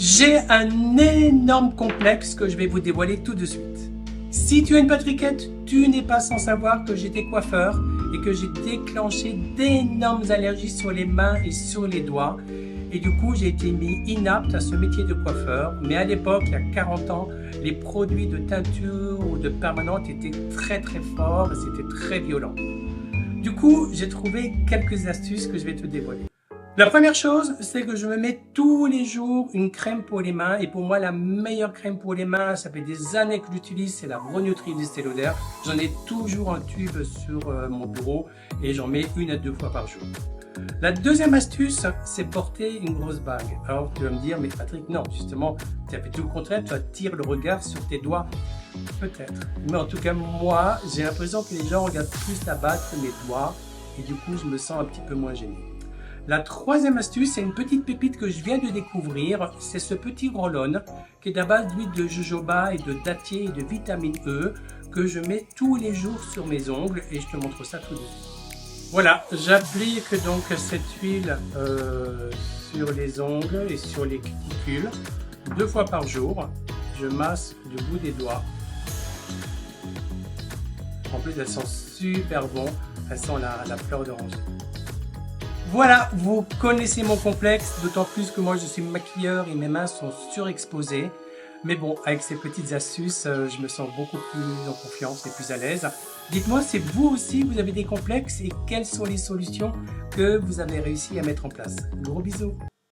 J'ai un énorme complexe que je vais vous dévoiler tout de suite. Si tu as une patriquette, tu n'es pas sans savoir que j'étais coiffeur et que j'ai déclenché d'énormes allergies sur les mains et sur les doigts. Et du coup, j'ai été mis inapte à ce métier de coiffeur. Mais à l'époque, il y a 40 ans, les produits de teinture ou de permanente étaient très forts et c'était très violent. Du coup, j'ai trouvé quelques astuces que je vais te dévoiler. La première chose, c'est que je me mets tous les jours une crème pour les mains. Et pour moi, la meilleure crème pour les mains, ça fait des années que j'utilise, c'est la Renutri d'Estée Lauder. J'en ai toujours un tube sur mon bureau et j'en mets 1 à 2 fois par jour. La deuxième astuce, c'est porter une grosse bague. Alors tu vas me dire, mais Patrick, non, justement, tu as fait tout le contraire, tu attires le regard sur tes doigts. Peut-être. Mais en tout cas, moi, j'ai l'impression que les gens regardent plus la bague que mes doigts et du coup, je me sens un petit peu moins gêné. La troisième astuce, c'est une petite pépite que je viens de découvrir. C'est ce petit roll-on qui est à base d'huile de jojoba et de dattier et de vitamine E que je mets tous les jours sur mes ongles et je te montre ça tout de suite. Voilà, j'applique donc cette huile sur les ongles et sur les cuticules 2 fois par jour. Je masse le bout des doigts. En plus, elles sont super bon. Elles sont la fleur d'oranger. Voilà, vous connaissez mon complexe, d'autant plus que moi je suis maquilleur et mes mains sont surexposées. Mais bon, avec ces petites astuces, je me sens beaucoup plus en confiance et plus à l'aise. Dites-moi si vous aussi vous avez des complexes et quelles sont les solutions que vous avez réussi à mettre en place. Gros bisous!